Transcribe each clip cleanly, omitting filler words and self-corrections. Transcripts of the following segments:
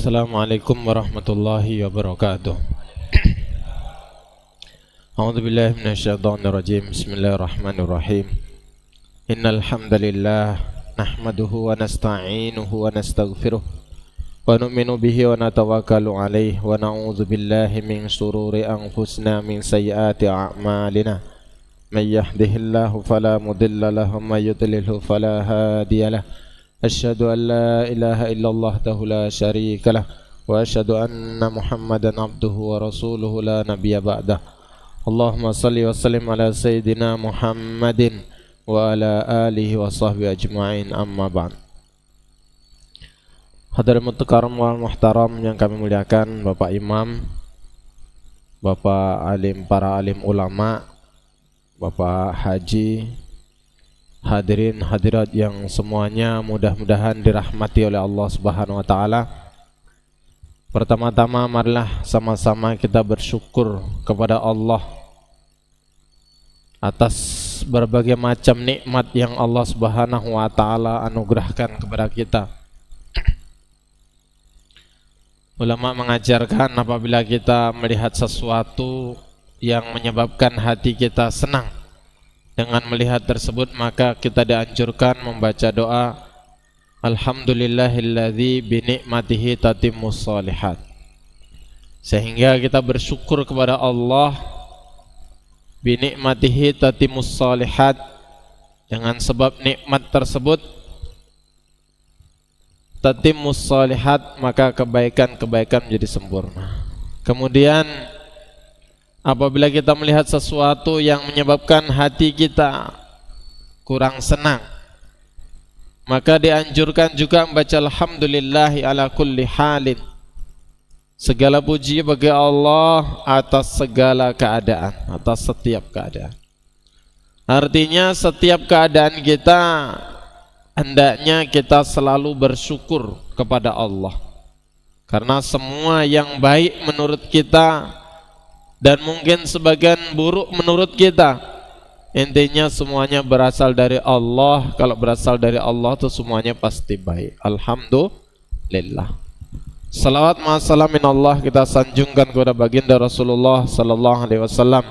Assalamualaikum warahmatullahi wabarakatuh. A'udzu billahi minasyaitonir rajim. Bismillahirrahmanirrahim. Innal hamdalillah nahmaduhu wa nasta'inuhu wa nastaghfiruh wa nu'minu bihi wa natawakkalu alaihi wa na'udzu billahi min shururi anfusina min sayyiati a'malina. May yahdihillahu fala mudilla lahu wa may yudlilhu fala hadiyalah. Asyhadu an la ilaha illallah wahdahu la syarika lah wa asyhadu anna Muhammadan abduhu wa rasuluhu la nabiyya ba'dah. Allahumma salli wa sallim ala sayyidina Muhammadin wa ala alihi wa sahbihi ajma'in, amma ba'd. Hadirin karam wal muhtaram yang kami muliakan, Bapak Imam, Bapak alim, para alim ulama, Bapak Haji, hadirin hadirat yang semuanya mudah-mudahan dirahmati oleh Allah Subhanahu wa taala. Pertama-tama marilah sama-sama kita bersyukur kepada Allah atas berbagai macam nikmat yang Allah Subhanahu wa taala anugerahkan kepada kita. Ulama mengajarkan apabila kita melihat sesuatu yang menyebabkan hati kita senang dengan melihat tersebut, maka kita dianjurkan membaca doa Alhamdulillahilladzi binikmatihi tatimmus shalihat, sehingga kita bersyukur kepada Allah. Binikmatihi tatimmus shalihat, dengan sebab nikmat tersebut tatimmus shalihat, maka kebaikan-kebaikan menjadi sempurna. Kemudian apabila kita melihat sesuatu yang menyebabkan hati kita kurang senang, maka dianjurkan juga membaca alhamdulillahi ala kulli halin. Segala puji bagi Allah atas segala keadaan, atas setiap keadaan. Artinya setiap keadaan kita hendaknya kita selalu bersyukur kepada Allah, karena semua yang baik menurut kita dan mungkin sebagian buruk menurut kita, intinya semuanya berasal dari Allah. Kalau berasal dari Allah itu semuanya pasti baik. Alhamdulillah. Salawat ma'assalam minallah kita sanjungkan kepada baginda Rasulullah sallallahu alaihi wasallam.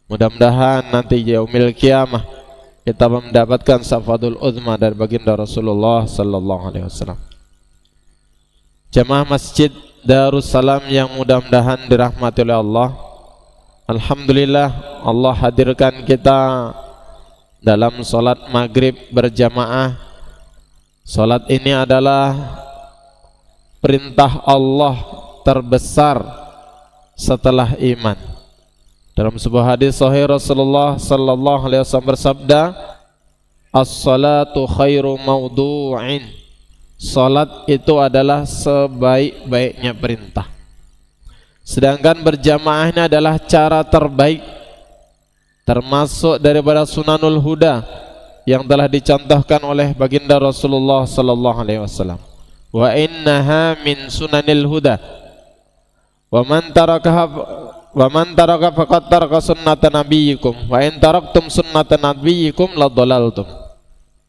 Mudah-mudahan nanti yaumil qiyamah kita mendapatkan syafatul uzma dari baginda Rasulullah sallallahu alaihi wasallam. Jamaah Masjid Darussalam yang mudah-mudahan dirahmati oleh Allah, alhamdulillah Allah hadirkan kita dalam sholat maghrib berjamaah. Sholat ini adalah perintah Allah terbesar setelah iman. Dalam sebuah hadis sahih Rasulullah sallallahu alaihi wasallam bersabda, as-salatu khairu maudu'in. Salat itu adalah sebaik-baiknya perintah. Sedangkan berjamaah ini adalah cara terbaik, termasuk daripada sunanul huda yang telah dicontohkan oleh baginda Rasulullah sallallahu alaihi wasallam. Wa innaha min sunanil huda. Wa man taraka faqad taraka sunnata nabiyyikum wa in taraktum sunnata nabiyyikum la dhalaltum.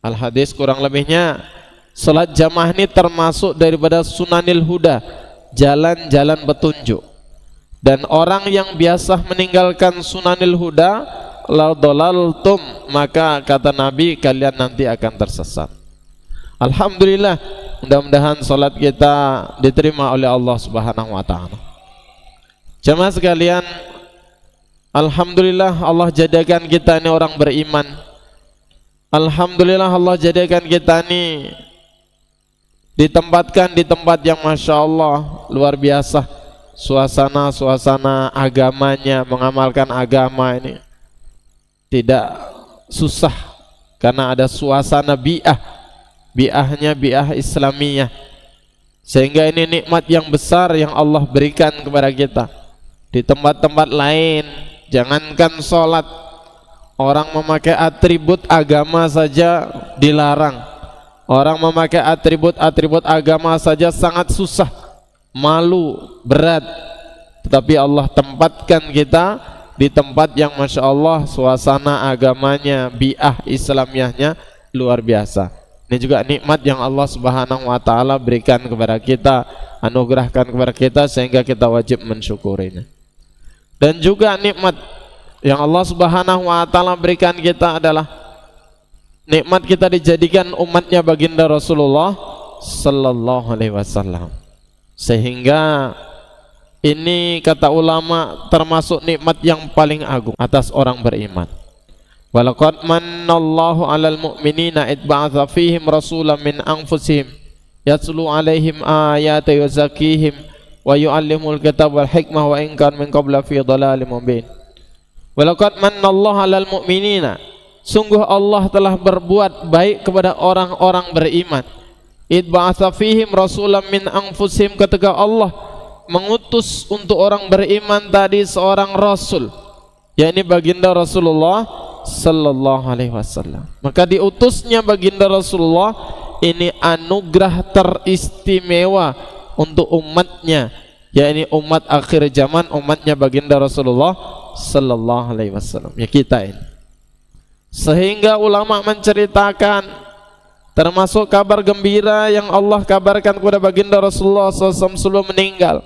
Al hadis kurang lebihnya, salat jamaah ini termasuk daripada sunanil huda, jalan-jalan petunjuk. Dan orang yang biasa meninggalkan sunanil huda, la dhalaltum, maka kata Nabi kalian nanti akan tersesat. Alhamdulillah, mudah-mudahan salat kita diterima oleh Allah Subhanahu wa taala. Jemaah sekalian, alhamdulillah Allah jadikan kita ini orang beriman. Alhamdulillah Allah jadikan kita ini ditempatkan di tempat yang Masya Allah luar biasa. Suasana agamanya, mengamalkan agama ini tidak susah, karena ada suasana bi'ahnya bi'ah Islamiyah. Sehingga ini nikmat yang besar yang Allah berikan kepada kita. Di tempat-tempat lain, jangankan sholat, orang memakai atribut agama saja dilarang. Orang memakai atribut agama saja sangat susah, malu, berat. Tetapi Allah tempatkan kita di tempat yang Masya Allah suasana agamanya, bi'ah Islamiyahnya luar biasa. Ini juga nikmat yang Allah Subhanahu wa taala berikan kepada kita, anugerahkan kepada kita sehingga kita wajib mensyukurinya. Dan juga nikmat yang Allah Subhanahu wa taala berikan kita adalah nikmat kita dijadikan umatnya baginda Rasulullah sallallahu alaihi wasallam. Sehingga ini kata ulama termasuk nikmat yang paling agung atas orang beriman. Walaqad mannallahu 'alal mu'minina id ba'atsa fihim rasulan min anfusihim yatlu 'alaihim ayati wa zakkihim wa yu'allimul kitaba wal hikmah wa in kan min qabla fi dhalalin mubin. Walaqad mannallahu 'alal mu'minina, sungguh Allah telah berbuat baik kepada orang-orang beriman. Id ba'atsa fihim rasulan min anfusihim, ketika Allah mengutus untuk orang beriman tadi seorang rasul, yakni baginda Rasulullah sallallahu alaihi wasallam. Maka diutusnya baginda Rasulullah ini anugerah teristimewa untuk umatnya, yakni umat akhir zaman, umatnya baginda Rasulullah sallallahu alaihi wasallam, ya kita ini. Sehingga ulama menceritakan termasuk kabar gembira yang Allah kabarkan kepada baginda Rasulullah SAW sebelum meninggal,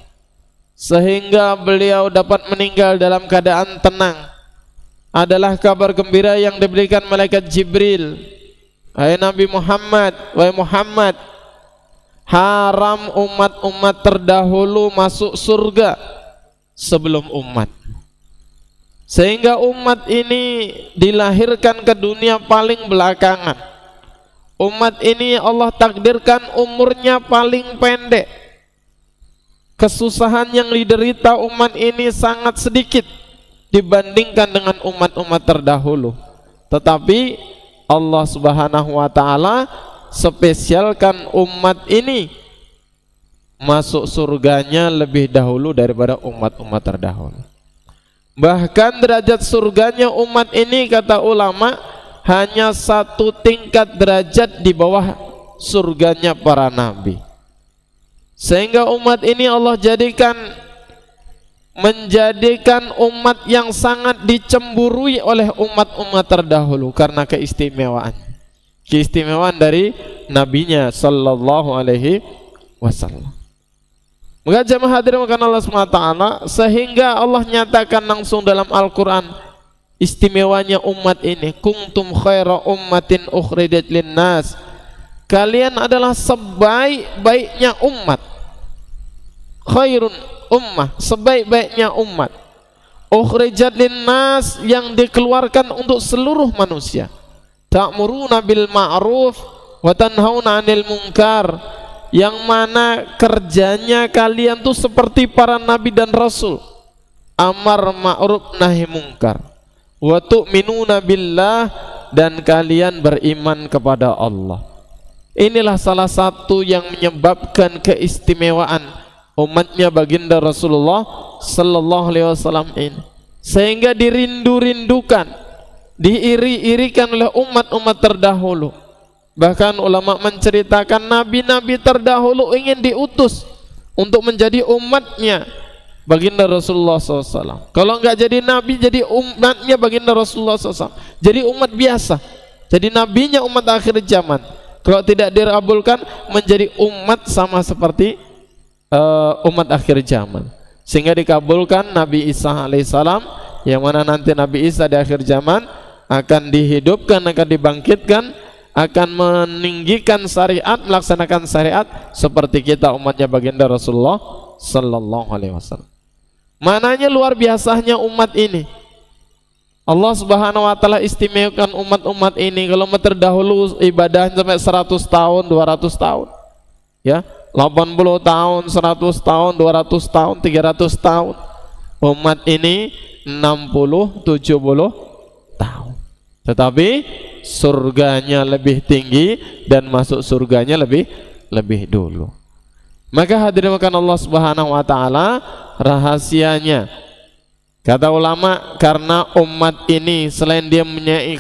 sehingga beliau dapat meninggal dalam keadaan tenang, adalah kabar gembira yang diberikan malaikat Jibril. Hai Nabi Muhammad, wahai Muhammad, haram umat-umat terdahulu masuk surga sebelum umat, sehingga umat ini dilahirkan ke dunia paling belakangan. Umat ini Allah takdirkan umurnya paling pendek. Kesusahan yang diderita umat ini sangat sedikit dibandingkan dengan umat-umat terdahulu. Tetapi Allah Subhanahu wa taala spesialkan umat ini masuk surganya lebih dahulu daripada umat-umat terdahulu. Bahkan derajat surganya umat ini kata ulama hanya satu tingkat derajat di bawah surganya para nabi. Sehingga umat ini Allah menjadikan umat yang sangat dicemburui oleh umat-umat terdahulu karena keistimewaan dari nabinya sallallahu alaihi wasallam. Maka jamaah hadirin maka Allah SWT, sehingga Allah nyatakan langsung dalam Al-Quran istimewanya umat ini, kuntum khaira ummatin ukhrijat linnas, kalian adalah sebaik-baiknya umat, khairun ummah, sebaik-baiknya umat, ukhrijat linnas, yang dikeluarkan untuk seluruh manusia, ta'muruna bil ma'ruf wa tanhauna 'anil munkar, yang mana kerjanya kalian tuh seperti para nabi dan rasul, amar ma'ruf nahi munkar, wa tu'minuna billah, dan kalian beriman kepada Allah. Inilah salah satu yang menyebabkan keistimewaan umatnya baginda Rasulullah sallallahu alaihi wasallam ini, sehingga dirindu-rindukan, diiri-irikan oleh umat-umat terdahulu. Bahkan ulama menceritakan nabi-nabi terdahulu ingin diutus untuk menjadi umatnya baginda Rasulullah SAW. Kalau enggak jadi nabi, jadi umatnya baginda Rasulullah SAW, jadi umat biasa, jadi nabinya umat akhir zaman. Kalau tidak dirabulkan menjadi umat sama seperti umat akhir zaman, sehingga dikabulkan Nabi Isa alaihissalam, yang mana nanti Nabi Isa di akhir zaman akan dihidupkan, akan dibangkitkan, akan meninggikan syariat, melaksanakan syariat seperti kita umatnya baginda Rasulullah sallallahu alaihi wasallam. Mananya luar biasanya umat ini. Allah Subhanahu wa taala istimewakan umat-umat ini. Kalau umat terdahulu ibadahnya sampai 100 tahun, 200 tahun, ya, 80 tahun, 100 tahun, 200 tahun, 300 tahun. Umat ini 60, 70 tahun. Tetapi surganya lebih tinggi dan masuk surganya lebih dulu. Maka hadirin Allah Subhanahu wa taala, rahasianya kata ulama, karena umat ini selain dia mempunyai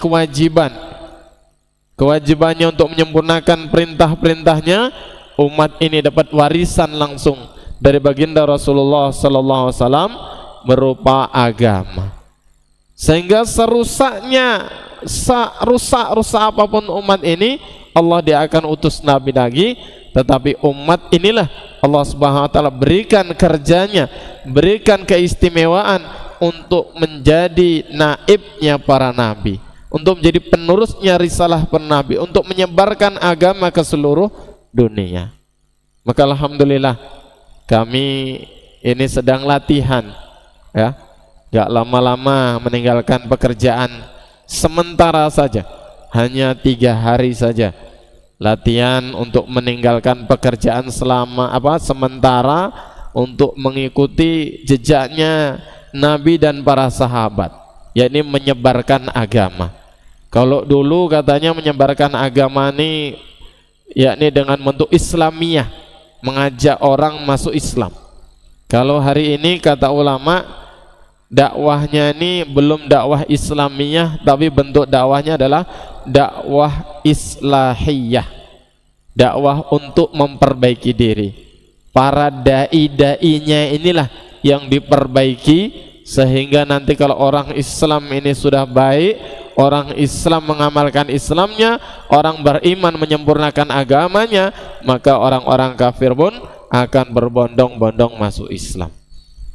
kewajibannya untuk menyempurnakan perintah-perintahnya, umat ini dapat warisan langsung dari baginda Rasulullah sallallahu alaihi wasallam berupa agama. Sehingga serusaknya rusak apapun umat ini, Allah dia akan utus nabi lagi. Tetapi umat inilah Allah Subhanahu wa taala berikan kerjanya, berikan keistimewaan untuk menjadi naibnya para nabi, untuk menjadi penerusnya risalah para nabi, untuk menyebarkan agama ke seluruh dunia. Maka alhamdulillah kami ini sedang latihan, ya, gak lama-lama meninggalkan pekerjaan sementara saja, hanya 3 hari saja latihan untuk meninggalkan pekerjaan sementara untuk mengikuti jejaknya Nabi dan para sahabat, yakni menyebarkan agama. Kalau dulu katanya menyebarkan agama ini yakni dengan bentuk Islamiyah, mengajak orang masuk Islam. Kalau hari ini kata ulama, dakwahnya ini belum dakwah Islamiyah, tapi bentuk dakwahnya adalah dakwah islahiyah, dakwah untuk memperbaiki diri. Para dai-dainya inilah yang diperbaiki, sehingga nanti kalau orang Islam ini sudah baik, orang Islam mengamalkan Islamnya, orang beriman menyempurnakan agamanya, maka orang-orang kafir pun akan berbondong-bondong masuk Islam.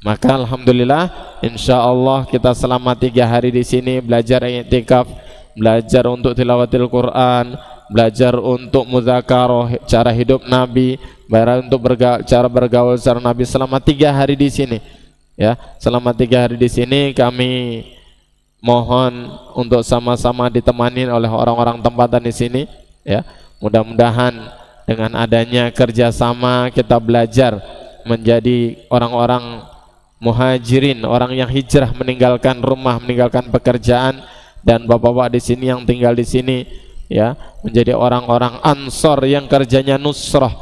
Maka alhamdulillah, insya Allah kita selama 3 hari di sini belajar i'tikaf, belajar untuk tilawatil Quran, belajar untuk muzakarah cara hidup Nabi, belajar untuk cara bergaul secara Nabi selama 3 hari di sini. Ya, selama 3 hari di sini kami mohon untuk sama-sama ditemani oleh orang-orang tempatan di sini. Ya, mudah-mudahan dengan adanya kerjasama kita belajar menjadi orang-orang muhajirin, orang yang hijrah meninggalkan rumah, meninggalkan pekerjaan, dan bapak-bapak di sini yang tinggal di sini, ya, menjadi orang-orang ansor yang kerjanya nusrah,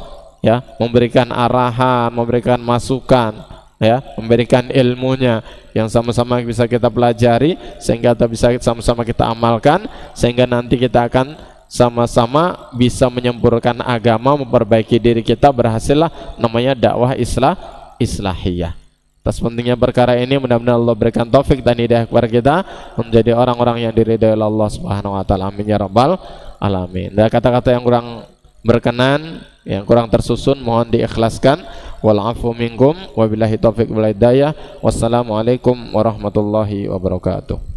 ya, memberikan arahan, memberikan masukan, ya, memberikan ilmunya yang sama-sama bisa kita pelajari, sehingga kita bisa sama-sama kita amalkan, sehingga nanti kita akan sama-sama bisa menyempurnakan agama, memperbaiki diri kita, berhasillah namanya dakwah islahiyah. Atas pentingnya perkara ini, mudah-mudahan Allah berikan taufik dan hidayah kepada kita menjadi orang-orang yang diridhai oleh Allah Subhanahu wa taala. Amin ya rabbal alamin. Dan kata-kata yang kurang berkenan, yang kurang tersusun, mohon diikhlaskan. Wal afu minkum, wabillahi taufik wal hidayah. Wassalamualaikum warahmatullahi wabarakatuh.